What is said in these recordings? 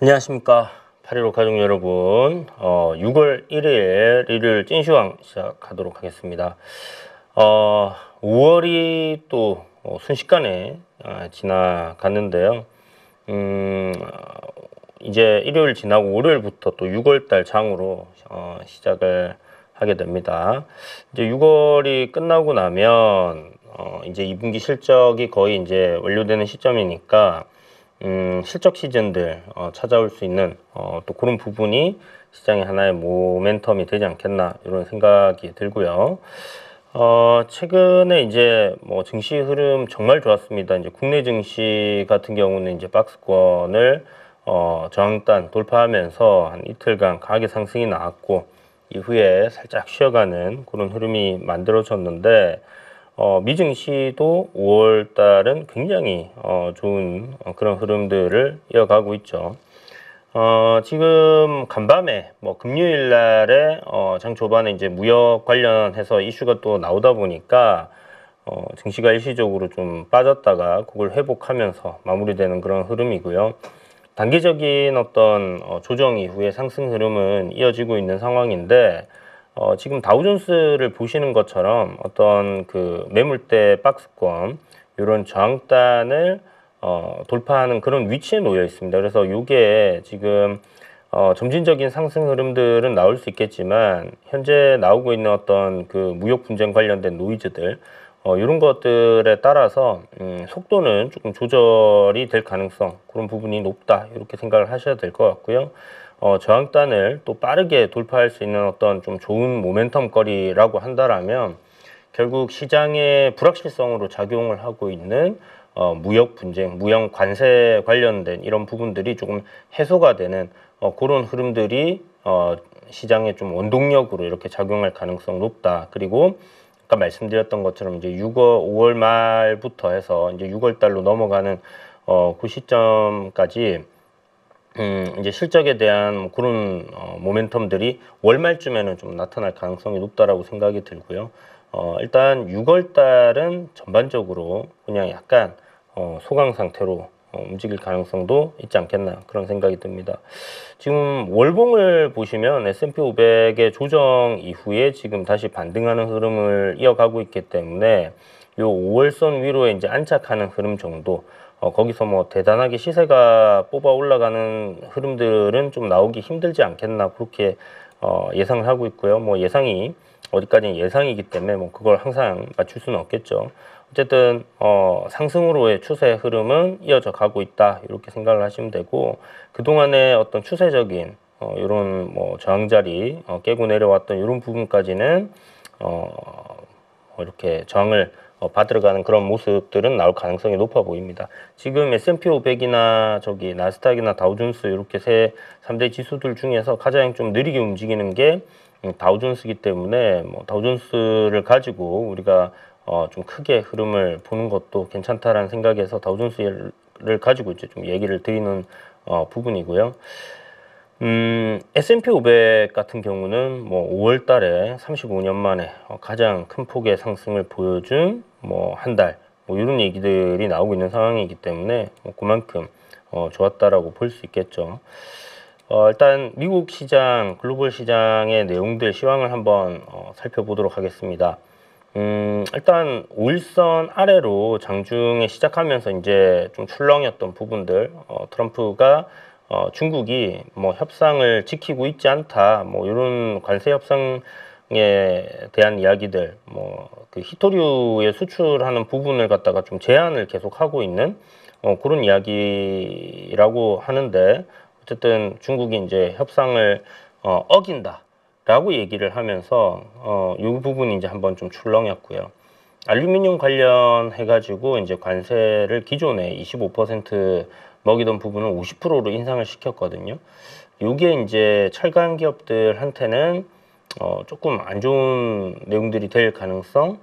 안녕하십니까. 8.15 가족 여러분. 6월 1일 일요일 찐시황 시작하도록 하겠습니다. 5월이 또 순식간에 지나갔는데요. 이제 일요일 지나고 월요일부터 또 6월달 장으로 시작을 하게 됩니다. 이제 6월이 끝나고 나면 이제 2분기 실적이 거의 이제 완료되는 시점이니까 실적 시즌들 찾아올 수 있는 또 그런 부분이 시장의 하나의 모멘텀이 되지 않겠나 이런 생각이 들고요. 최근에 이제 뭐 증시 흐름 정말 좋았습니다. 이제 국내 증시 같은 경우는 이제 박스권을 저항단 돌파하면서 한 이틀간 강하게 상승이 나왔고 이후에 살짝 쉬어가는 그런 흐름이 만들어졌는데 미증시도 5월 달은 굉장히 좋은 그런 흐름들을 이어가고 있죠. 지금 간밤에 뭐 금요일 날에 장 초반에 이제 무역 관련해서 이슈가 또 나오다 보니까 증시가 일시적으로 좀 빠졌다가 그걸 회복하면서 마무리되는 그런 흐름이고요. 단기적인 어떤 조정 이후의 상승 흐름은 이어지고 있는 상황인데 지금 다우존스를 보시는 것처럼 어떤 그 매물대 박스권 이런 저항단을 돌파하는 그런 위치에 놓여 있습니다. 그래서 이게 지금 점진적인 상승 흐름들은 나올 수 있겠지만 현재 나오고 있는 어떤 그 무역 분쟁 관련된 노이즈들 이런 것들에 따라서 속도는 조금 조절이 될 가능성 그런 부분이 높다 이렇게 생각을 하셔야 될 것 같고요. 저항단을 또 빠르게 돌파할 수 있는 어떤 좀 좋은 모멘텀 거리라고 한다라면 결국 시장의 불확실성으로 작용을 하고 있는 무역 분쟁, 무역 관세 관련된 이런 부분들이 조금 해소가 되는 그런 흐름들이 시장에 좀 원동력으로 이렇게 작용할 가능성 높다. 그리고 아까 말씀드렸던 것처럼 이제 5월 말부터 해서 이제 6월 달로 넘어가는 그 시점까지 이제 실적에 대한 그런 모멘텀들이 월말쯤에는 좀 나타날 가능성이 높다라고 생각이 들고요. 일단 6월 달은 전반적으로 그냥 약간 소강 상태로 움직일 가능성도 있지 않겠나 그런 생각이 듭니다. 지금 월봉을 보시면 S&P 500의 조정 이후에 지금 다시 반등하는 흐름을 이어가고 있기 때문에 요 5월선 위로에 이제 안착하는 흐름 정도 거기서 뭐 대단하게 시세가 뽑아 올라가는 흐름들은 좀 나오기 힘들지 않겠나 그렇게 예상을 하고 있고요. 뭐 예상이 어디까지는 예상이기 때문에 뭐 그걸 항상 맞출 수는 없겠죠. 어쨌든 상승으로의 추세 흐름은 이어져 가고 있다 이렇게 생각을 하시면 되고 그동안의 어떤 추세적인 이런 뭐 저항 자리 깨고 내려왔던 이런 부분까지는 이렇게 저항을 받들어가는 그런 모습들은 나올 가능성이 높아 보입니다. 지금 S&P 500이나 저기 나스닥이나 다우존스 이렇게 3대 지수들 중에서 가장 좀 느리게 움직이는 게 다우존스이기 때문에 뭐 다우존스를 가지고 우리가 좀 크게 흐름을 보는 것도 괜찮다라는 생각에서 다우존스를 가지고 이제 좀 얘기를 드리는 부분이고요. S&P 500 같은 경우는 뭐 5월 달에 35년 만에 가장 큰 폭의 상승을 보여준 뭐 한 달, 뭐 이런 얘기들이 나오고 있는 상황이기 때문에 뭐 그만큼 좋았다라고 볼 수 있겠죠. 일단 미국 시장, 글로벌 시장의 내용들 시황을 한번 살펴보도록 하겠습니다. 일단 5일선 아래로 장중에 시작하면서 이제 좀 출렁였던 부분들, 트럼프가 중국이 뭐 협상을 지키고 있지 않다, 뭐 이런 관세 협상에 대한 이야기들, 뭐 그 히토류에 수출하는 부분을 갖다가 좀 제한을 계속 하고 있는 그런 이야기라고 하는데 어쨌든 중국이 이제 협상을 어긴다라고 얘기를 하면서 이 부분이 이제 한번 좀 출렁였고요. 알루미늄 관련해가지고 이제 관세를 기존에 25% 먹이던 부분을 50%로 인상을 시켰거든요. 이게 이제 철강 기업들한테는 조금 안 좋은 내용들이 될 가능성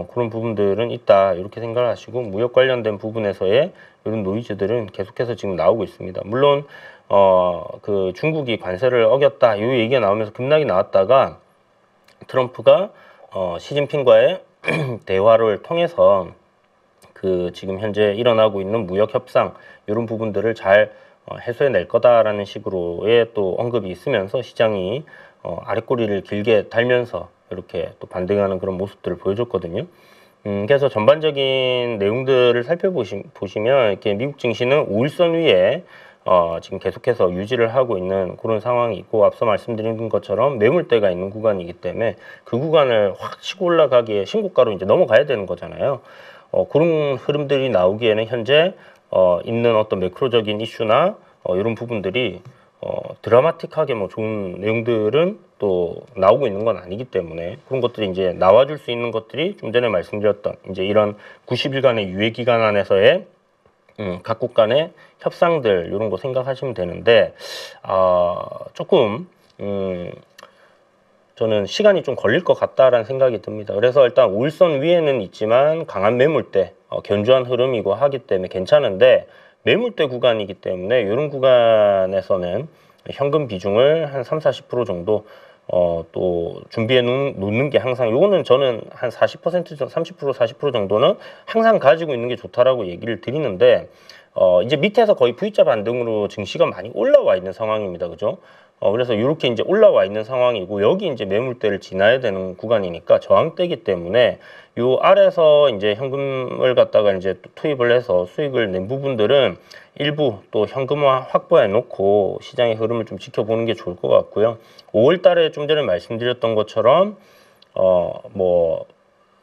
그런 부분들은 있다 이렇게 생각을 하시고 무역 관련된 부분에서의 이런 노이즈들은 계속해서 지금 나오고 있습니다. 물론 그 중국이 관세를 어겼다 이 얘기가 나오면서 급락이 나왔다가 트럼프가 시진핑과의 대화를 통해서 그 지금 현재 일어나고 있는 무역 협상 이런 부분들을 잘 해소해낼 거다라는 식으로의 또 언급이 있으면서 시장이 아랫꼬리를 길게 달면서 이렇게 또 반등하는 그런 모습들을 보여줬거든요. 그래서 전반적인 내용들을 살펴보시면 이렇게 미국 증시는 5일선 위에 지금 계속해서 유지를 하고 있는 그런 상황이 있고, 앞서 말씀드린 것처럼 매물대가 있는 구간이기 때문에 그 구간을 확 치고 올라가기에 신고가로 이제 넘어가야 되는 거잖아요. 그런 흐름들이 나오기에는 현재 있는 어떤 매크로적인 이슈나 이런 부분들이 드라마틱하게 뭐 좋은 내용들은 또 나오고 있는 건 아니기 때문에, 그런 것들이 이제 나와줄 수 있는 것들이 좀 전에 말씀드렸던 이제 이런 90일간의 유예 기간 안에서의 각국 간의 협상들, 이런 거 생각하시면 되는데, 조금 저는 시간이 좀 걸릴 것 같다라는 생각이 듭니다. 그래서 일단 5일선 위에는 있지만 강한 매물대, 견조한 흐름이고 하기 때문에 괜찮은데, 매물대 구간이기 때문에 이런 구간에서는 현금 비중을 한 30-40% 정도 또 준비해 놓는 게 항상, 요거는 저는 한 40%, 30%, 40% 정도는 항상 가지고 있는 게 좋다라고 얘기를 드리는데, 이제 밑에서 거의 V자 반등으로 증시가 많이 올라와 있는 상황입니다. 그죠? 그래서 이렇게 이제 올라와 있는 상황이고, 여기 이제 매물대를 지나야 되는 구간이니까 저항대이기 때문에 요 아래서 이제 현금을 갖다가 이제 투입을 해서 수익을 낸 부분들은 일부 또 현금화 확보해 놓고 시장의 흐름을 좀 지켜보는 게 좋을 것 같고요. 5월 달에 좀 전에 말씀드렸던 것처럼 뭐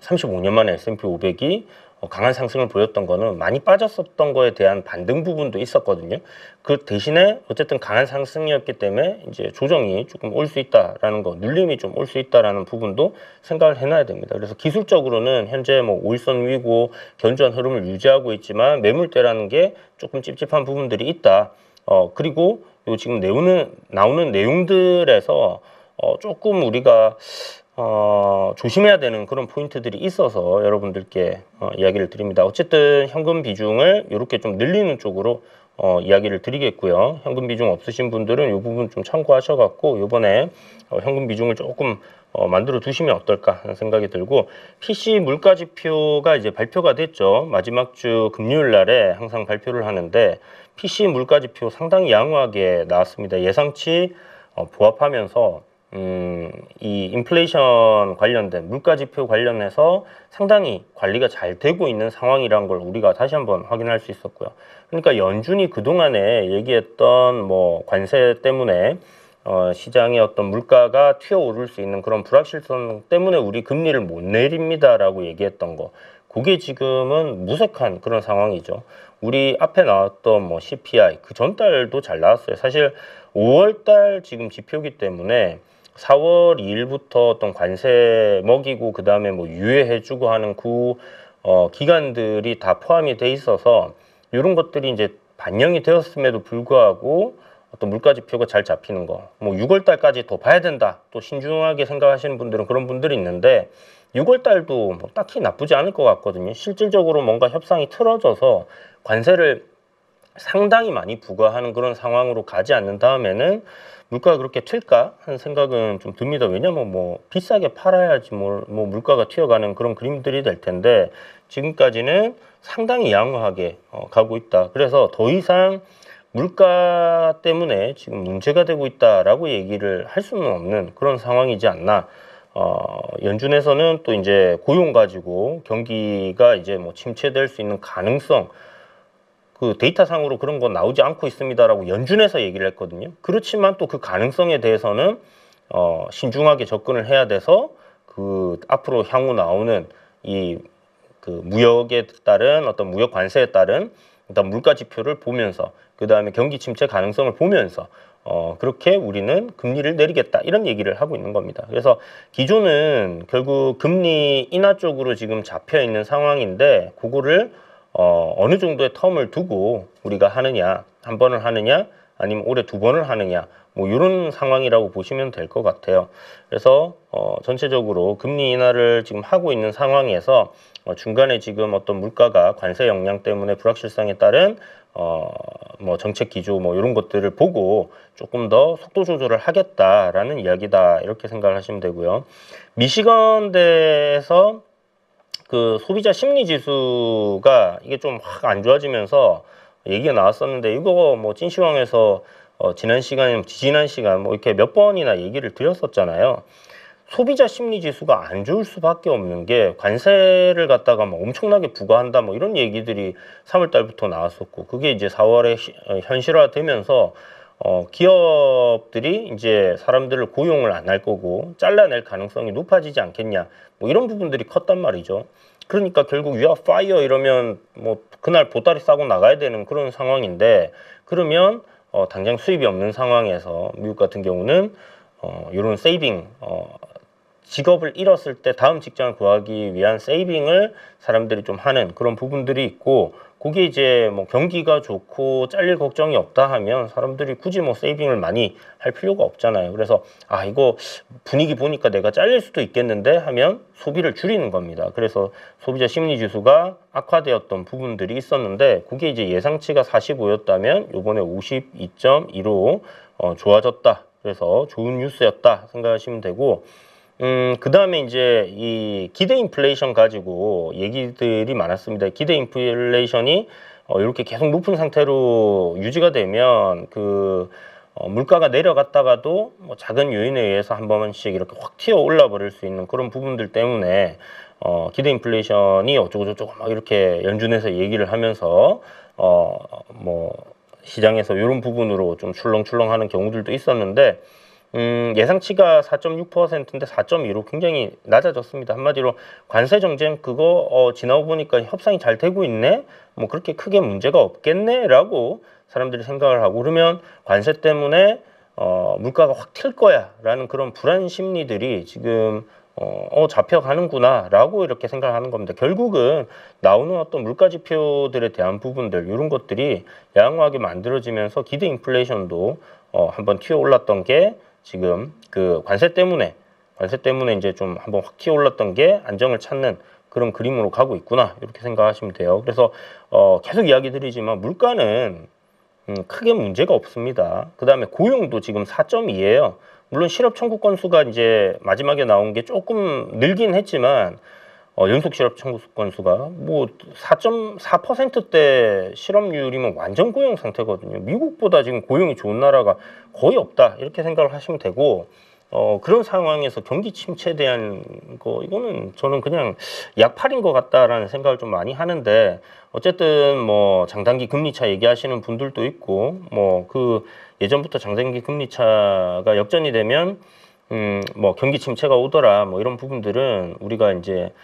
35년 만에 S&P 500이 강한 상승을 보였던 거는 많이 빠졌었던 거에 대한 반등 부분도 있었거든요. 그 대신에 어쨌든 강한 상승이었기 때문에 이제 조정이 조금 올 수 있다라는 거, 눌림이 좀 올 수 있다라는 부분도 생각을 해놔야 됩니다. 그래서 기술적으로는 현재 뭐 5일선 위고 견조한 흐름을 유지하고 있지만 매물대라는 게 조금 찝찝한 부분들이 있다. 그리고 요 지금 나오는 내용들에서 조금 우리가 조심해야 되는 그런 포인트들이 있어서 여러분들께 이야기를 드립니다. 어쨌든 현금 비중을 이렇게 좀 늘리는 쪽으로 이야기를 드리겠고요. 현금 비중 없으신 분들은 이 부분 좀 참고하셔갖고 이번에 현금 비중을 조금 만들어 두시면 어떨까 하는 생각이 들고, PC 물가지표가 이제 발표가 됐죠. 마지막 주 금요일 날에 항상 발표를 하는데 PC 물가지표 상당히 양호하게 나왔습니다. 예상치 부합하면서 이 인플레이션 관련된 물가지표 관련해서 상당히 관리가 잘 되고 있는 상황이란 걸 우리가 다시 한번 확인할 수 있었고요. 그러니까 연준이 그동안에 얘기했던 뭐 관세 때문에 시장의 어떤 물가가 튀어오를 수 있는 그런 불확실성 때문에 우리 금리를 못 내립니다라고 얘기했던 거, 그게 지금은 무색한 그런 상황이죠. 우리 앞에 나왔던 뭐 CPI 그 전달도 잘 나왔어요. 사실 5월달 지금 지표기 때문에 4월 2일부터 어떤 관세 먹이고 그 다음에 뭐 유예해주고 하는 그 기간들이 다 포함이 돼 있어서 이런 것들이 이제 반영이 되었음에도 불구하고 어떤 물가지표가 잘 잡히는 거, 뭐 6월달까지 더 봐야 된다, 또 신중하게 생각하시는 분들은 그런 분들이 있는데 6월달도 뭐 딱히 나쁘지 않을 것 같거든요. 실질적으로 뭔가 협상이 틀어져서 관세를 상당히 많이 부과하는 그런 상황으로 가지 않는 다음에는 물가가 그렇게 튈까 하는 생각은 좀 듭니다. 왜냐면 뭐 비싸게 팔아야지 뭐 물가가 튀어가는 그런 그림들이 될 텐데 지금까지는 상당히 양호하게 가고 있다. 그래서 더 이상 물가 때문에 지금 문제가 되고 있다라고 얘기를 할 수는 없는 그런 상황이지 않나. 연준에서는 또 이제 고용 가지고 경기가 이제 뭐 침체될 수 있는 가능성, 그 데이터상으로 그런 건 나오지 않고 있습니다라고 연준에서 얘기를 했거든요. 그렇지만 또 그 가능성에 대해서는 신중하게 접근을 해야 돼서 그 앞으로 향후 나오는 이 그 무역에 따른 어떤 무역 관세에 따른 일단 물가 지표를 보면서 그 다음에 경기 침체 가능성을 보면서 그렇게 우리는 금리를 내리겠다 이런 얘기를 하고 있는 겁니다. 그래서 기존은 결국 금리 인하 쪽으로 지금 잡혀 있는 상황인데 그거를 어느 정도의 텀을 두고 우리가 하느냐, 한 번을 하느냐, 아니면 올해 2번을 하느냐, 뭐 이런 상황이라고 보시면 될 것 같아요. 그래서 전체적으로 금리 인하를 지금 하고 있는 상황에서 중간에 지금 어떤 물가가 관세 영향 때문에 불확실성에 따른 뭐 정책 기조 뭐 이런 것들을 보고 조금 더 속도 조절을 하겠다라는 이야기다, 이렇게 생각을 하시면 되고요. 미시건대에서 그 소비자 심리 지수가 이게 좀 확 안 좋아지면서 얘기가 나왔었는데 이거 뭐 찐시황에서 지난 시간 뭐 이렇게 몇 번이나 얘기를 드렸었잖아요. 소비자 심리 지수가 안 좋을 수밖에 없는 게 관세를 갖다가 뭐 엄청나게 부과한다 뭐 이런 얘기들이 3월 달부터 나왔었고 그게 이제 4월에 현실화되면서 기업들이 이제 사람들을 고용을 안 할 거고 잘라낼 가능성이 높아지지 않겠냐 뭐 이런 부분들이 컸단 말이죠. 그러니까 결국 you are fire 이러면 뭐 그날 보따리 싸고 나가야 되는 그런 상황인데 그러면 당장 수입이 없는 상황에서 미국 같은 경우는 이런 세이빙 직업을 잃었을 때 다음 직장을 구하기 위한 세이빙을 사람들이 좀 하는 그런 부분들이 있고 그게 이제 뭐 경기가 좋고 잘릴 걱정이 없다 하면 사람들이 굳이 뭐 세이빙을 많이 할 필요가 없잖아요. 그래서 이거 분위기 보니까 내가 잘릴 수도 있겠는데 하면 소비를 줄이는 겁니다. 그래서 소비자 심리 지수가 악화되었던 부분들이 있었는데 그게 이제 예상치가 45였다면 요번에 52.2로 좋아졌다. 그래서 좋은 뉴스였다 생각하시면 되고 그 다음에 이제 이 기대 인플레이션 가지고 얘기들이 많았습니다. 기대 인플레이션이 이렇게 계속 높은 상태로 유지가 되면 물가가 내려갔다가도 뭐 작은 요인에 의해서 한 번씩 이렇게 확 튀어 올라 버릴 수 있는 그런 부분들 때문에 기대 인플레이션이 어쩌고저쩌고 막 이렇게 연준에서 얘기를 하면서 뭐 시장에서 이런 부분으로 좀 출렁출렁하는 경우들도 있었는데 예상치가 4.6%인데 4.2로 굉장히 낮아졌습니다. 한마디로 관세 정쟁 그거 지나고 보니까 협상이 잘 되고 있네? 뭐 그렇게 크게 문제가 없겠네? 라고 사람들이 생각을 하고 그러면 관세 때문에 물가가 확 튈 거야 라는 그런 불안 심리들이 지금 잡혀가는구나 라고 이렇게 생각하는 겁니다. 결국은 나오는 어떤 물가 지표들에 대한 부분들 이런 것들이 양호하게 만들어지면서 기대 인플레이션도 한번 튀어 올랐던 게 지금 그 관세 때문에 이제 좀 한번 확 튀어 올랐던 게 안정을 찾는 그런 그림으로 가고 있구나 이렇게 생각하시면 돼요. 그래서 계속 이야기 드리지만 물가는 크게 문제가 없습니다. 그 다음에 고용도 지금 4.2예요. 물론 실업 청구 건수가 이제 마지막에 나온 게 조금 늘긴 했지만 연속 실업 청구 건수가 뭐 4.4%대 실업률이면 완전 고용 상태거든요. 미국보다 지금 고용이 좋은 나라가 거의 없다 이렇게 생각을 하시면 되고 그런 상황에서 경기 침체에 대한 이거는 저는 그냥 약팔인 것 같다라는 생각을 좀 많이 하는데 어쨌든 뭐 장단기 금리차 얘기하시는 분들도 있고 뭐 예전부터 장단기 금리차가 역전이 되면 뭐 경기 침체가 오더라 뭐 이런 부분들은 우리가 이제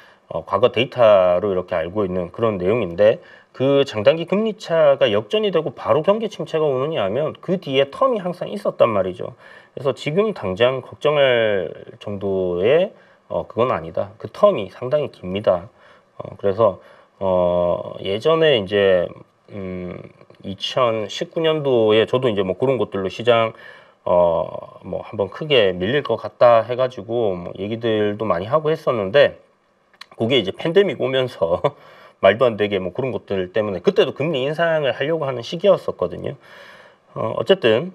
과거 데이터로 이렇게 알고 있는 그런 내용인데 그 장단기 금리차가 역전이 되고 바로 경기 침체가 오느냐 하면 그 뒤에 텀이 항상 있었단 말이죠. 그래서 지금 당장 걱정할 정도의 그건 아니다. 그 텀이 상당히 깁니다. 그래서 예전에 이제 2019년도에 저도 이제 뭐 그런 것들로 시장 뭐 한번 크게 밀릴 것 같다 해가지고 뭐 얘기들도 많이 하고 했었는데 그게 이제 팬데믹 오면서 말도 안 되게 뭐 그런 것들 때문에 그때도 금리 인상을 하려고 하는 시기였었거든요. 어쨌든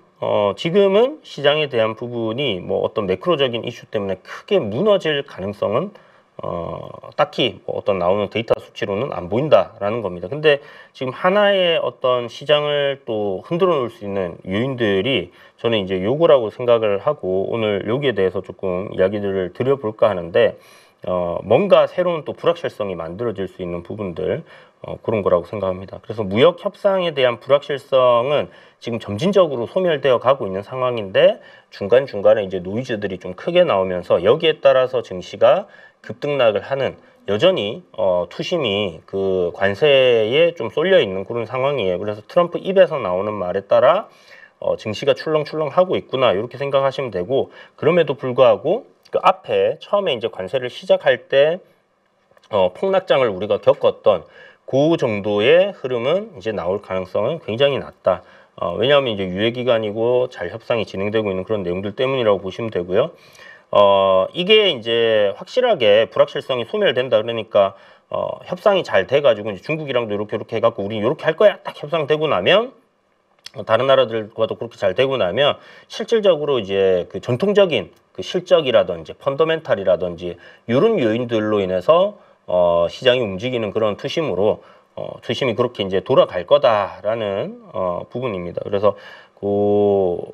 지금은 시장에 대한 부분이 뭐 어떤 매크로적인 이슈 때문에 크게 무너질 가능성은 딱히 뭐 어떤 나오는 데이터 수치로는 안 보인다라는 겁니다. 근데 지금 하나의 어떤 시장을 또 흔들어 놓을 수 있는 요인들이 저는 이제 요거라고 생각을 하고 오늘 여기에 대해서 조금 이야기들을 드려볼까 하는데 뭔가 새로운 또 불확실성이 만들어질 수 있는 부분들 그런 거라고 생각합니다. 그래서 무역 협상에 대한 불확실성은 지금 점진적으로 소멸되어 가고 있는 상황인데 중간중간에 이제 노이즈들이 좀 크게 나오면서 여기에 따라서 증시가 급등락을 하는 여전히 투심이 그 관세에 좀 쏠려 있는 그런 상황이에요. 그래서 트럼프 입에서 나오는 말에 따라 증시가 출렁출렁하고 있구나 이렇게 생각하시면 되고 그럼에도 불구하고 그 앞에 처음에 이제 관세를 시작할 때 폭락장을 우리가 겪었던 그 정도의 흐름은 이제 나올 가능성은 굉장히 낮다. 왜냐하면 이제 유예 기간이고 잘 협상이 진행되고 있는 그런 내용들 때문이라고 보시면 되고요. 이게 이제 확실하게 불확실성이 소멸된다 그러니까 협상이 잘 돼가지고 이제 중국이랑도 이렇게 해갖고 우리 이렇게 할 거야 딱 협상되고 나면 다른 나라들과도 그렇게 잘 되고 나면 실질적으로 이제 그 전통적인 그 실적이라든지 펀더멘탈이라든지 이런 요인들로 인해서 시장이 움직이는 그런 투심으로 투심이 그렇게 이제 돌아갈 거다라는 부분입니다. 그래서 뭐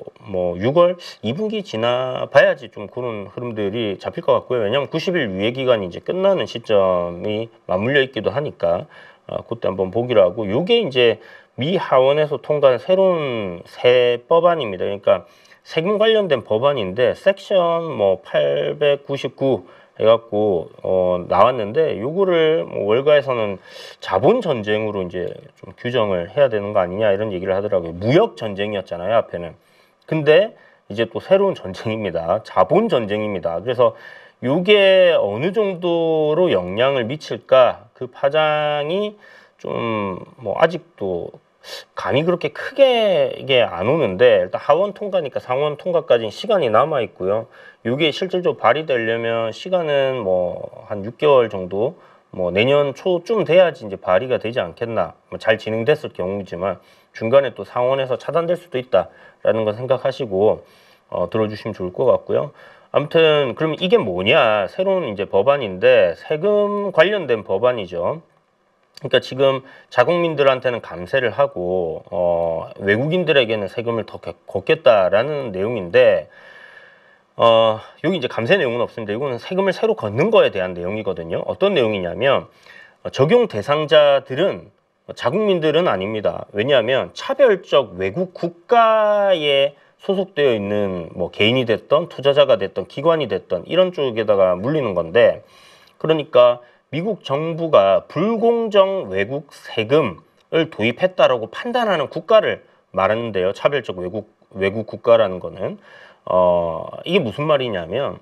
6월 2분기 지나봐야지 좀 그런 흐름들이 잡힐 것 같고요. 왜냐하면 90일 유예 기간이 이제 끝나는 시점이 맞물려 있기도 하니까 그때 한번 보기로 하고, 요게 이제 미 하원에서 통과한 새로운 새 법안입니다. 그러니까 세금 관련된 법안인데 섹션 뭐 899 해갖고 나왔는데, 요거를 뭐 월가에서는 자본 전쟁으로 이제 좀 규정을 해야 되는 거 아니냐 이런 얘기를 하더라고요. 무역 전쟁이었잖아요, 앞에는. 근데 이제 또 새로운 전쟁입니다. 자본 전쟁입니다. 그래서 요게 어느 정도로 영향을 미칠까, 그 파장이 좀 뭐 아직도 감이 그렇게 크게 이게 안 오는데, 일단 하원 통과니까 상원 통과까지는 시간이 남아 있고요. 이게 실질적으로 발의되려면 시간은 뭐 한 6개월 정도, 뭐 내년 초쯤 돼야지 이제 발의가 되지 않겠나. 뭐 잘 진행됐을 경우지만 중간에 또 상원에서 차단될 수도 있다라는 거 생각하시고 들어주시면 좋을 것 같고요. 아무튼 그럼 이게 뭐냐? 새로운 이제 법안인데 세금 관련된 법안이죠. 그러니까 지금 자국민들한테는 감세를 하고 외국인들에게는 세금을 더 걷겠다라는 내용인데, 여기 이제 감세 내용은 없습니다. 이거는 세금을 새로 걷는 거에 대한 내용이거든요. 어떤 내용이냐면 적용 대상자들은 자국민들은 아닙니다. 왜냐하면 차별적 외국 국가에 소속되어 있는 뭐 개인이 됐던 투자자가 됐던 기관이 됐던 이런 쪽에다가 물리는 건데, 그러니까 미국 정부가 불공정 외국 세금을 도입했다라고 판단하는 국가를 말하는데요. 차별적 외국 국가라는 거는 이게 무슨 말이냐면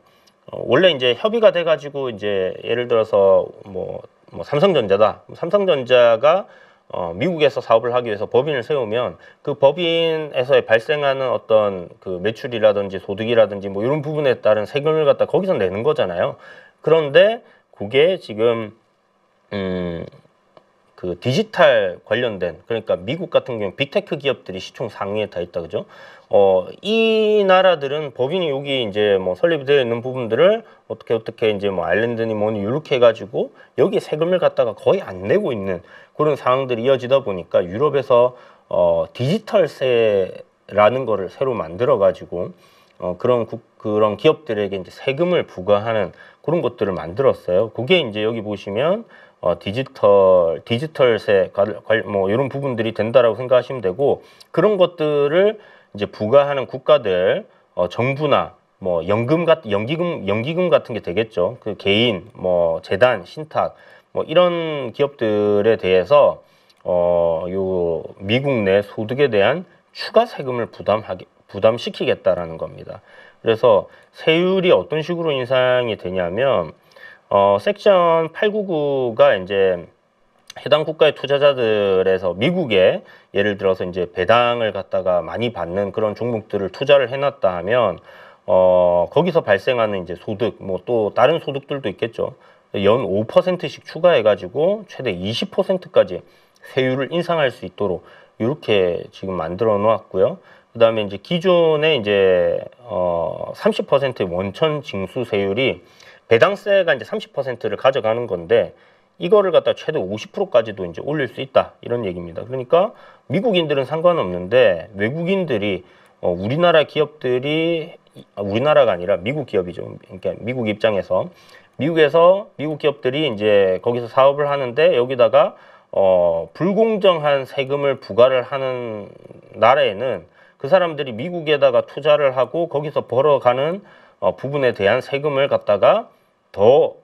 원래 이제 협의가 돼가지고 이제 예를 들어서 뭐 삼성전자다. 삼성전자가 미국에서 사업을 하기 위해서 법인을 세우면 그 법인에서 발생하는 어떤 그 매출이라든지 소득이라든지 뭐 이런 부분에 따른 세금을 갖다 거기서 내는 거잖아요. 그런데 그게 지금 그 디지털 관련된, 그러니까 미국 같은 경우 빅테크 기업들이 시총 상위에 다 있다, 그죠? 이 나라들은 법인이 여기 이제 뭐 설립이 되어 있는 부분들을 어떻게 이제 뭐 아일랜드니 뭐니 이렇게 해가지고 여기에 세금을 갖다가 거의 안 내고 있는 그런 상황들이 이어지다 보니까 유럽에서 디지털세라는 거를 새로 만들어가지고 그런 기업들에게 이제 세금을 부과하는 그런 것들을 만들었어요. 그게 이제 여기 보시면 디지털세 뭐 이런 부분들이 된다라고 생각하시면 되고, 그런 것들을 이제 부과하는 국가들 정부나 뭐 연기금 같은 게 되겠죠. 그 개인 뭐 재단 신탁 뭐 이런 기업들에 대해서 요 미국 내 소득에 대한 추가 세금을 부담시키겠다라는 겁니다. 그래서 세율이 어떤 식으로 인상이 되냐면 섹션 899가 이제 해당 국가의 투자자들에서 미국에 예를 들어서 이제 배당을 갖다가 많이 받는 그런 종목들을 투자를 해놨다 하면 거기서 발생하는 이제 소득, 뭐 또 다른 소득들도 있겠죠. 연 5%씩 추가해가지고 최대 20%까지 세율을 인상할 수 있도록 이렇게 지금 만들어 놓았고요. 그 다음에 이제 기존에 이제 30%의 원천 징수 세율이 배당세가 이제 30%를 가져가는 건데, 이거를 갖다 최대 50%까지도 이제 올릴 수 있다 이런 얘기입니다. 그러니까 미국인들은 상관없는데 외국인들이 우리나라 기업들이 우리나라가 아니라 미국 기업이죠. 그러니까 미국 입장에서 미국 기업들이 이제 거기서 사업을 하는데 여기다가 불공정한 세금을 부과를 하는 나라에는 그 사람들이 미국에다가 투자를 하고 거기서 벌어가는 부분에 대한 세금을 갖다가 더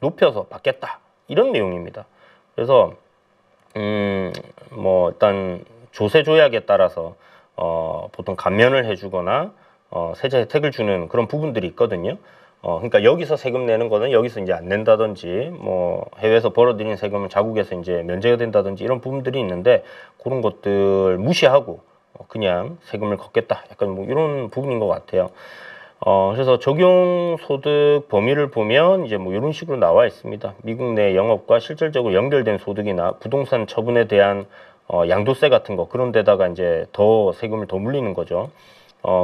높여서 받겠다 이런 내용입니다. 그래서 뭐 일단 조세 조약에 따라서 보통 감면을 해주거나 세제 혜택을 주는 그런 부분들이 있거든요. 그러니까 여기서 세금 내는 거는 여기서 이제 안 낸다든지, 뭐 해외에서 벌어들인 세금은 자국에서 이제 면제가 된다든지 이런 부분들이 있는데, 그런 것들 무시하고 그냥 세금을 걷겠다, 약간 뭐 이런 부분인 것 같아요. 그래서 적용 소득 범위를 보면 이제 뭐 이런 식으로 나와 있습니다. 미국 내 영업과 실질적으로 연결된 소득이나 부동산 처분에 대한 양도세 같은 거, 그런 데다가 이제 더 세금을 더 물리는 거죠.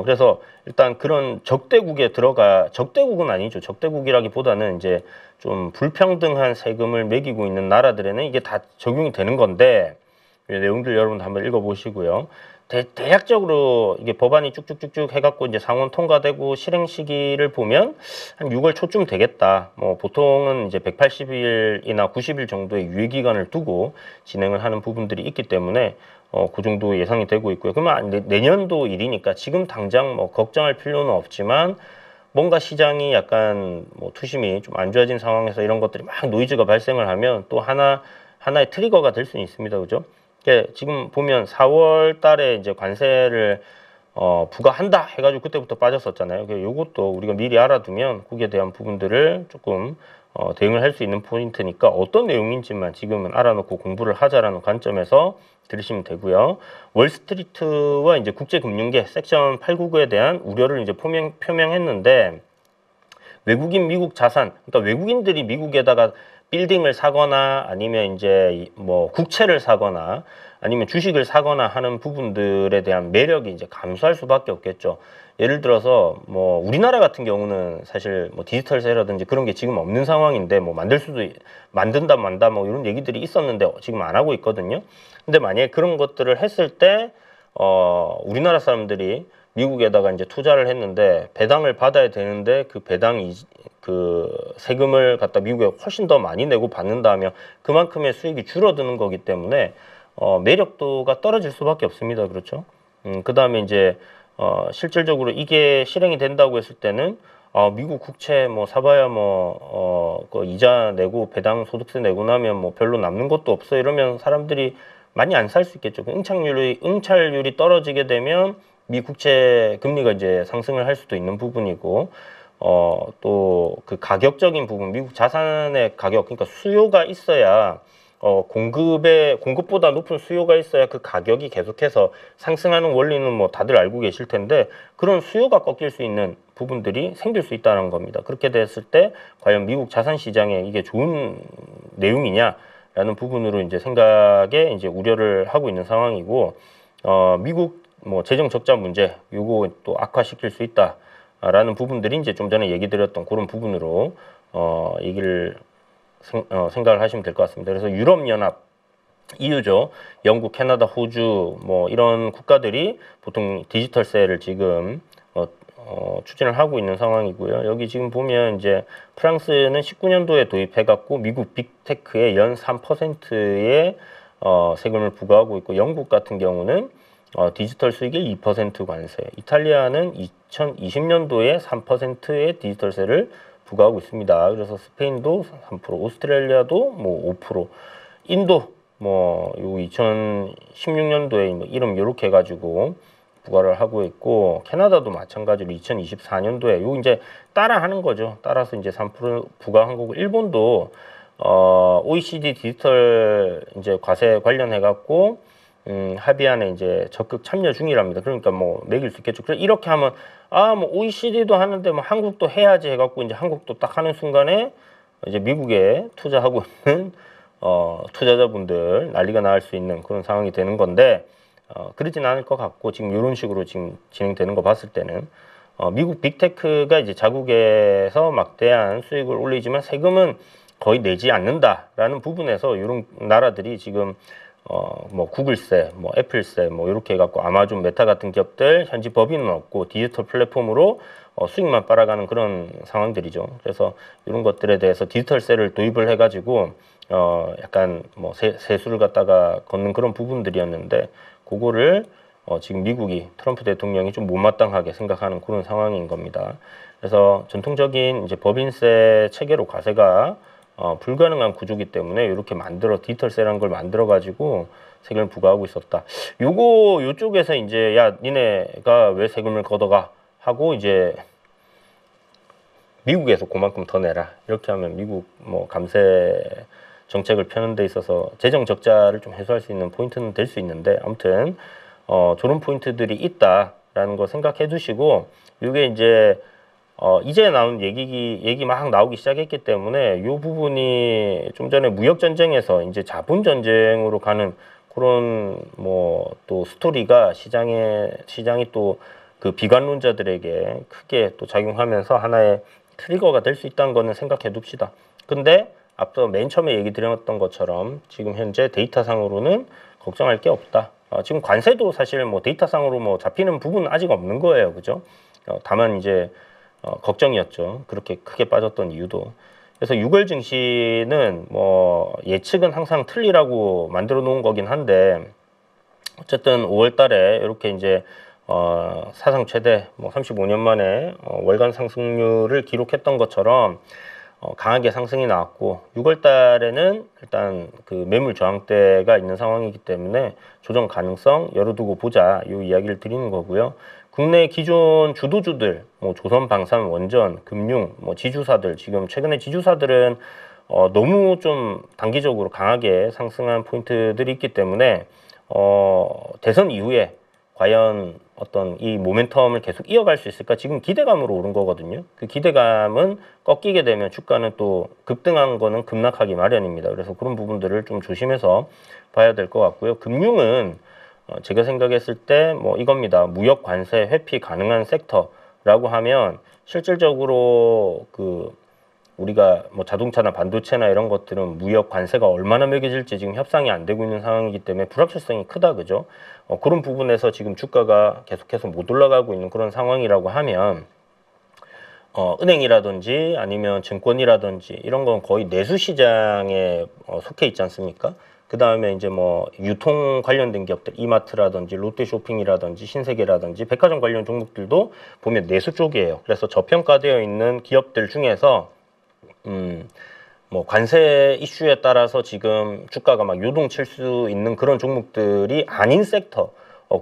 그래서 일단 그런 적대국은 아니죠. 적대국이라기보다는 이제 좀 불평등한 세금을 매기고 있는 나라들에는 이게 다 적용이 되는 건데, 이 내용들 여러분도 한번 읽어보시고요. 대략적으로 이게 법안이 쭉쭉쭉쭉 해갖고 이제 상원 통과되고 실행 시기를 보면 한 6월 초쯤 되겠다. 뭐 보통은 이제 180일이나 90일 정도의 유예 기간을 두고 진행을 하는 부분들이 있기 때문에 그 정도 예상이 되고 있고요. 그러면 내년도 일이니까 지금 당장 뭐 걱정할 필요는 없지만 뭔가 시장이 약간 뭐 투심이 좀 안 좋아진 상황에서 이런 것들이 막 노이즈가 발생을 하면 또 하나의 트리거가 될 수는 있습니다. 그죠? 지금 보면 4월 달에 이제 관세를 부과한다 해가지고 그때부터 빠졌었잖아요. 요것도 우리가 미리 알아두면 거기에 대한 부분들을 조금 대응을 할 수 있는 포인트니까 어떤 내용인지만 지금은 알아놓고 공부를 하자라는 관점에서 들으시면 되고요. 월스트리트와 이제 국제금융계 섹션 899에 대한 우려를 이제 표명했는데, 외국인 미국 자산, 그러니까 외국인들이 미국에다가 빌딩을 사거나 아니면 이제 뭐 국채를 사거나 아니면 주식을 사거나 하는 부분들에 대한 매력이 이제 감소할 수밖에 없겠죠. 예를 들어서 뭐 우리나라 같은 경우는 사실 뭐 디지털세라든지 그런 게 지금 없는 상황인데 뭐 만든다 만다 뭐 이런 얘기들이 있었는데 지금 안 하고 있거든요. 근데 만약에 그런 것들을 했을 때 우리나라 사람들이 미국에다가 이제 투자를 했는데 배당을 받아야 되는데 그 세금을 갖다 미국에 훨씬 더 많이 내고 받는다 하면 그만큼의 수익이 줄어드는 거기 때문에 매력도가 떨어질 수밖에 없습니다. 그렇죠? 그 다음에 이제 실질적으로 이게 실행이 된다고 했을 때는 미국 국채 뭐 사봐야 그 이자 내고 배당 소득세 내고 나면 뭐 별로 남는 것도 없어 이러면 사람들이 많이 안 살 수 있겠죠. 응찰률이 떨어지게 되면 미 국채 금리가 이제 상승을 할 수도 있는 부분이고, 또 그 가격적인 부분, 미국 자산의 가격, 그러니까 수요가 있어야 공급보다 높은 수요가 있어야 그 가격이 계속해서 상승하는 원리는 뭐 다들 알고 계실 텐데, 그런 수요가 꺾일 수 있는 부분들이 생길 수 있다는 겁니다. 그렇게 됐을 때 과연 미국 자산 시장에 이게 좋은 내용이냐라는 부분으로 이제 생각에 이제 우려를 하고 있는 상황이고, 미국 뭐 재정 적자 문제 요거 또 악화시킬 수 있다라는 부분들이 이제 좀 전에 얘기 드렸던 그런 부분으로 생각을 하시면 될 것 같습니다. 그래서 유럽연합, EU죠. 영국, 캐나다, 호주 뭐 이런 국가들이 보통 디지털세를 지금 추진을 하고 있는 상황이고요. 여기 지금 보면 이제 프랑스는 19년도에 도입해갖고 미국 빅테크에 연 3%의 세금을 부과하고 있고, 영국 같은 경우는 디지털 수익의 2% 관세, 이탈리아는 2020년도에 3%의 디지털세를 부과하고 있습니다. 그래서 스페인도 3%, 오스트레일리아도 뭐 5%, 인도 뭐 요 2016년도에 뭐 이름 요렇게 해가지고 부과를 하고 있고, 캐나다도 마찬가지로 2024년도에 요 이제 따라하는 거죠. 따라서 이제 3% 부과한 거고, 일본도 OECD 디지털 이제 과세 관련해 갖고 합의안에 이제 적극 참여 중이랍니다. 그러니까 뭐 매길 수 있겠죠. 그래서 이렇게 하면 뭐 OECD도 하는데 뭐 한국도 해야지 해갖고 이제 한국도 딱 하는 순간에 이제 미국에 투자하고 있는 투자자분들 난리가 날 수 있는 그런 상황이 되는 건데, 그러진 않을 것 같고, 지금 이런 식으로 지금 진행되는 거 봤을 때는 미국 빅테크가 이제 자국에서 막대한 수익을 올리지만 세금은 거의 내지 않는다라는 부분에서 이런 나라들이 지금 뭐 구글세, 뭐 애플세, 뭐 이렇게 해갖고 아마존, 메타 같은 기업들 현지 법인은 없고 디지털 플랫폼으로 수익만 빨아가는 그런 상황들이죠. 그래서 이런 것들에 대해서 디지털세를 도입을 해가지고 약간 뭐 세수를 갖다가 걷는 그런 부분들이었는데, 그거를 지금 미국이 트럼프 대통령이 좀 못마땅하게 생각하는 그런 상황인 겁니다. 그래서 전통적인 이제 법인세 체계로 과세가 불가능한 구조기 때문에 이렇게 디지털세라는 걸 만들어 가지고 세금을 부과하고 있었다. 요쪽에서 이제 야 니네가 왜 세금을 걷어가 하고 이제 미국에서 그만큼 더 내라 이렇게 하면 미국 뭐 감세 정책을 펴는 데 있어서 재정 적자를 좀 해소할 수 있는 포인트는 될 수 있는데, 아무튼 저런 포인트들이 있다라는 거 생각해 두시고, 이게 이제 나온 얘기 막 나오기 시작했기 때문에 이 부분이 좀 전에 무역 전쟁에서 이제 자본 전쟁으로 가는 그런 뭐 또 스토리가 시장이 또 그 비관론자들에게 크게 또 작용하면서 하나의 트리거가 될 수 있다는 거는 생각해 둡시다. 근데 앞서 맨 처음에 얘기 드렸던 것처럼 지금 현재 데이터상으로는 걱정할 게 없다. 지금 관세도 사실 뭐 데이터상으로 뭐 잡히는 부분은 아직 없는 거예요. 그죠? 다만 이제 걱정이었죠. 그렇게 크게 빠졌던 이유도. 그래서 6월 증시는 뭐 예측은 항상 틀리라고 만들어 놓은 거긴 한데 어쨌든 5월 달에 이렇게 이제 사상 최대 뭐 35년 만에 월간 상승률을 기록했던 것처럼 강하게 상승이 나왔고 6월 달에는 일단 그 매물 저항대가 있는 상황이기 때문에 조정 가능성 열어두고 보자 이 이야기를 드리는 거고요. 국내 기존 주도주들 뭐 조선, 방산, 원전, 금융, 뭐 지주사들 지금 최근에 지주사들은 너무 좀 단기적으로 강하게 상승한 포인트들이 있기 때문에 대선 이후에 과연 어떤 이 모멘텀을 계속 이어갈 수 있을까? 지금 기대감으로 오른 거거든요. 그 기대감은 꺾이게 되면 주가는 또 급등한 거는 급락하기 마련입니다. 그래서 그런 부분들을 좀 조심해서 봐야 될 것 같고요. 금융은 제가 생각했을 때 뭐 이겁니다. 무역 관세 회피 가능한 섹터라고 하면 실질적으로 그 우리가 뭐 자동차나 반도체나 이런 것들은 무역 관세가 얼마나 매겨질지 지금 협상이 안 되고 있는 상황이기 때문에 불확실성이 크다, 그죠? 그런 부분에서 지금 주가가 계속해서 못 올라가고 있는 그런 상황이라고 하면 은행이라든지 아니면 증권이라든지 이런 건 거의 내수 시장에 속해 있지 않습니까? 그 다음에 이제 뭐 유통 관련된 기업들, 이마트라든지 롯데쇼핑이라든지 신세계라든지 백화점 관련 종목들도 보면 내수 쪽이에요. 그래서 저평가되어 있는 기업들 중에서 뭐 관세 이슈에 따라서 지금 주가가 막 요동칠 수 있는 그런 종목들이 아닌 섹터,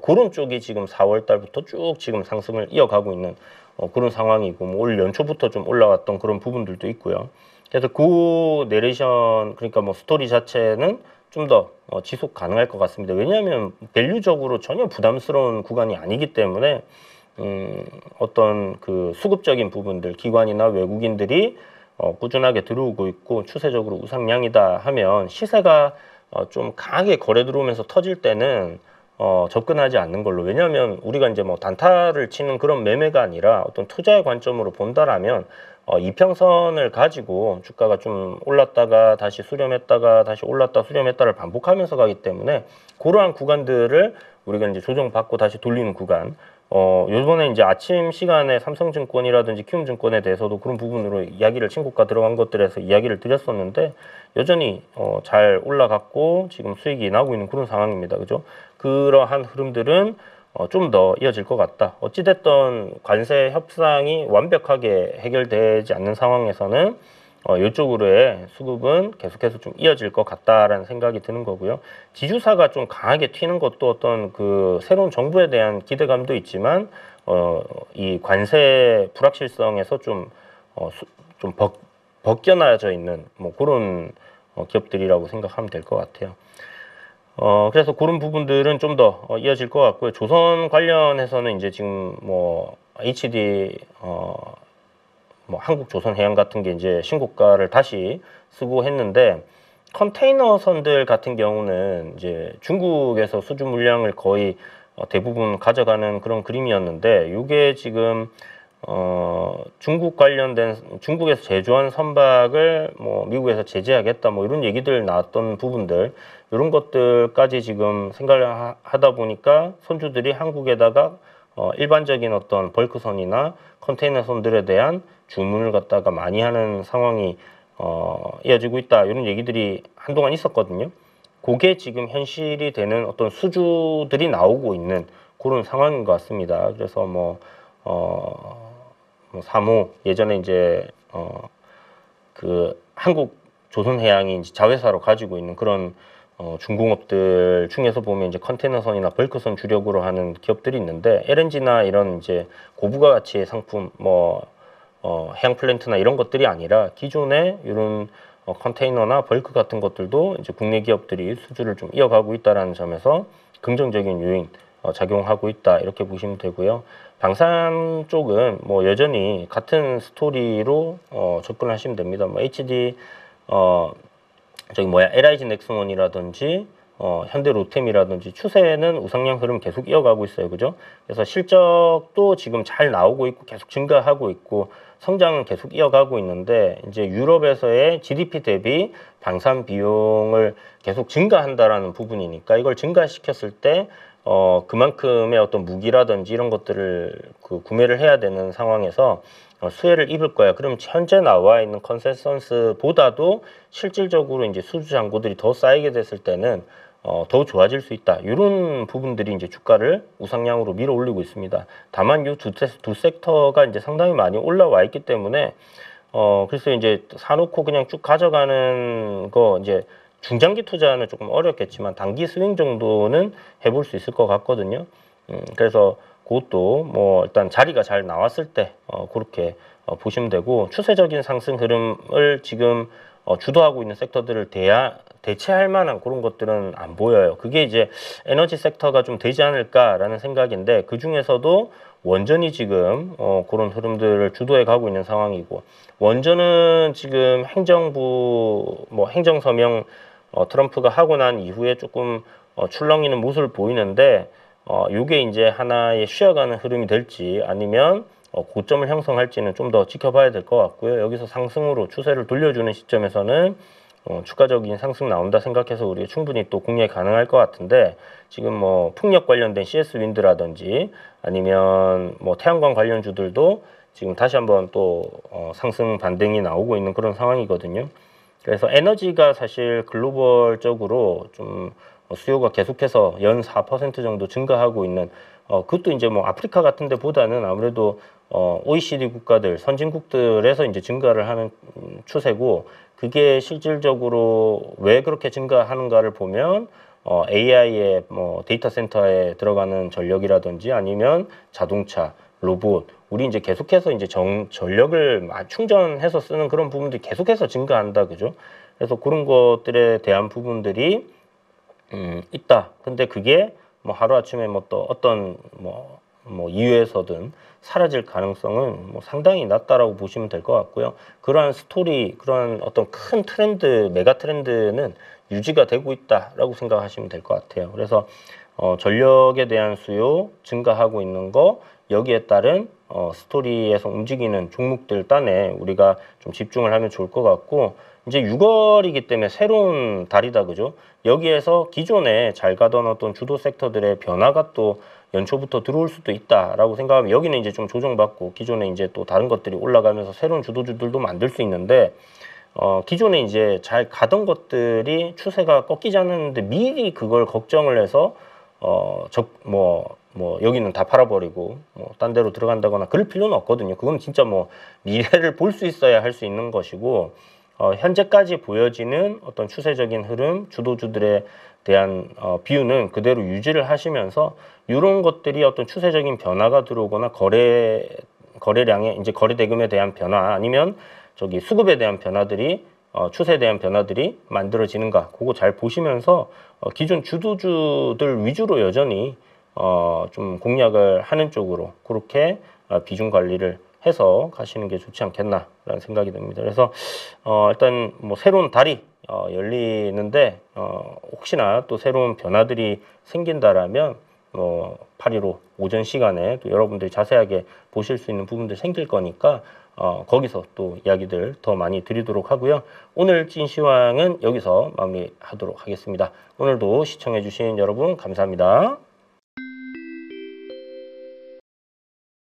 그런 쪽이 지금 4월 달부터 쭉 지금 상승을 이어가고 있는 그런 상황이고, 뭐 올 연초부터 좀 올라왔던 그런 부분들도 있고요. 그래서 그 내레이션, 그러니까 뭐 스토리 자체는 좀 더 지속 가능할 것 같습니다. 왜냐하면 밸류적으로 전혀 부담스러운 구간이 아니기 때문에 어떤 그 수급적인 부분들, 기관이나 외국인들이 꾸준하게 들어오고 있고 추세적으로 우상향이다 하면 시세가 좀 강하게 거래 들어오면서 터질 때는 접근하지 않는 걸로. 왜냐하면 우리가 이제 뭐 단타를 치는 그런 매매가 아니라 어떤 투자의 관점으로 본다라면 이평선을 가지고 주가가 좀 올랐다가 다시 수렴했다가 다시 올랐다 수렴했다를 반복하면서 가기 때문에 그러한 구간들을 우리가 이제 조정받고 다시 돌리는 구간. 요번에 이제 아침 시간에 삼성증권이라든지 키움증권에 대해서도 그런 부분으로 이야기를 친구가 들어간 것들에서 이야기를 드렸었는데 여전히 잘 올라갔고 지금 수익이 나고 있는 그런 상황입니다. 그죠? 그러한 흐름들은 좀 더 이어질 것 같다. 어찌됐든 관세 협상이 완벽하게 해결되지 않는 상황에서는 이쪽으로의 수급은 계속해서 좀 이어질 것 같다라는 생각이 드는 거고요. 지주사가 좀 강하게 튀는 것도 어떤 그 새로운 정부에 대한 기대감도 있지만 이 관세 불확실성에서 좀 벗겨나져 있는 뭐 그런 기업들이라고 생각하면 될 것 같아요. 그래서 그런 부분들은 좀 더 이어질 것 같고요. 조선 관련해서는 이제 지금 뭐 HD 뭐 한국조선해양 같은 게 이제 신고가를 다시 쓰고 했는데 컨테이너선들 같은 경우는 이제 중국에서 수주 물량을 거의 대부분 가져가는 그런 그림이었는데 이게 지금 중국 관련된 중국에서 제조한 선박을 뭐 미국에서 제재하겠다 뭐 이런 얘기들 나왔던 부분들 이런 것들까지 지금 생각을 하다 보니까 선주들이 한국에다가 일반적인 어떤 벌크선이나 컨테이너선들에 대한 주문을 갖다가 많이 하는 상황이 이어지고 있다 이런 얘기들이 한동안 있었거든요. 그게 지금 현실이 되는 어떤 수주들이 나오고 있는 그런 상황인 것 같습니다. 그래서 뭐 3호 예전에 이제 그 한국 조선해양이 이제 자회사로 가지고 있는 그런 중공업들 중에서 보면 이제 컨테이너선이나 벌크선 주력으로 하는 기업들이 있는데 LNG나 이런 이제 고부가 가치의 상품 뭐 해양 플랜트나 이런 것들이 아니라 기존의 이런 컨테이너나 벌크 같은 것들도 이제 국내 기업들이 수주를 좀 이어가고 있다라는 점에서 긍정적인 요인 작용하고 있다 이렇게 보시면 되고요. 방산 쪽은 뭐 여전히 같은 스토리로 접근하시면 됩니다. 뭐 HD 저기 뭐야 LIG 넥슨원이라든지 현대로템이라든지 추세는 우상향 흐름 계속 이어가고 있어요. 그죠? 그래서 실적도 지금 잘 나오고 있고 계속 증가하고 있고 성장은 계속 이어가고 있는데 이제 유럽에서의 GDP 대비 방산 비용을 계속 증가한다라는 부분이니까 이걸 증가시켰을 때 그만큼의 어떤 무기라든지 이런 것들을 구매를 해야 되는 상황에서 수혜를 입을 거야. 그럼 현재 나와 있는 컨센서스보다도 실질적으로 이제 수주 잔고들이 더 쌓이게 됐을 때는 더 좋아질 수 있다. 이런 부분들이 이제 주가를 우상향으로 밀어 올리고 있습니다. 다만 이 두 섹터가 이제 상당히 많이 올라와 있기 때문에 그래서 이제 사놓고 그냥 쭉 가져가는 거 이제 중장기 투자는 조금 어렵겠지만 단기 스윙 정도는 해볼 수 있을 것 같거든요. 그래서 그것도 뭐 일단 자리가 잘 나왔을 때 그렇게 보시면 되고 추세적인 상승 흐름을 지금 주도하고 있는 sek터들을 대체할 만한 그런 것들은 안 보여요. 그게 이제 에너지 섹터가 좀 되지 않을까라는 생각인데 그 중에서도 원전이 지금 그런 흐름들을 주도해 가고 있는 상황이고 원전은 지금 행정부 뭐 행정서명 트럼프가 하고 난 이후에 조금 출렁이는 모습을 보이는데 요게 이제 하나의 쉬어가는 흐름이 될지 아니면 고점을 형성할지는 좀 더 지켜봐야 될 것 같고요. 여기서 상승으로 추세를 돌려주는 시점에서는 추가적인 상승 나온다 생각해서 우리가 충분히 또 공략 가능할 것 같은데 지금 뭐 풍력 관련된 CS 윈드라든지 아니면 뭐 태양광 관련주들도 지금 다시 한번 또 상승 반등이 나오고 있는 그런 상황이거든요. 그래서 에너지가 사실 글로벌적으로 좀 수요가 계속해서 연 4% 정도 증가하고 있는 그것도 이제 뭐 아프리카 같은 데보다는 아무래도 OECD 국가들 선진국들에서 이제 증가를 하는 추세고 그게 실질적으로 왜 그렇게 증가하는가를 보면 AI의 뭐 데이터 센터에 들어가는 전력이라든지 아니면 자동차, 로봇 우리 이제 계속해서 이제 전력을 충전해서 쓰는 그런 부분들이 계속해서 증가한다 그죠? 그래서 그런 것들에 대한 부분들이 있다. 근데 그게 뭐 하루아침에 뭐 또 어떤 뭐 이유에서든 사라질 가능성은 뭐 상당히 낮다라고 보시면 될 것 같고요. 그러한 스토리, 그러한 어떤 큰 트렌드, 메가 트렌드는 유지가 되고 있다라고 생각하시면 될 것 같아요. 그래서 전력에 대한 수요 증가하고 있는 거 여기에 따른 스토리에서 움직이는 종목들 딴에 우리가 좀 집중을 하면 좋을 것 같고 이제 6월이기 때문에 새로운 달이다 그죠? 여기에서 기존에 잘 가던 어떤 주도 섹터들의 변화가 또 연초부터 들어올 수도 있다라고 생각하면 여기는 이제 좀 조정받고 기존에 이제 또 다른 것들이 올라가면서 새로운 주도주들도 만들 수 있는데 기존에 이제 잘 가던 것들이 추세가 꺾이지 않았는데 미리 그걸 걱정을 해서 여기는 다 팔아버리고 딴 데로 들어간다거나 그럴 필요는 없거든요. 그건 진짜 뭐 미래를 볼 수 있어야 할 수 있는 것이고 현재까지 보여지는 어떤 추세적인 흐름, 주도주들에 대한 비율은 그대로 유지를 하시면서 이런 것들이 어떤 추세적인 변화가 들어오거나 거래량에 이제 거래 대금에 대한 변화 아니면 저기 수급에 대한 변화들이 추세에 대한 변화들이 만들어지는가 그거 잘 보시면서 기존 주도주들 위주로 여전히 좀 공략을 하는 쪽으로 그렇게 비중 관리를 해서 가시는 게 좋지 않겠나라는 생각이 듭니다. 그래서 일단 뭐 새로운 달이 열리는데 혹시나 또 새로운 변화들이 생긴다라면 8.15 오전 시간에 또 여러분들이 자세하게 보실 수 있는 부분들 생길 거니까 거기서 또 이야기들 더 많이 드리도록 하고요. 오늘 찐시황은 여기서 마무리하도록 하겠습니다. 오늘도 시청해주신 여러분 감사합니다.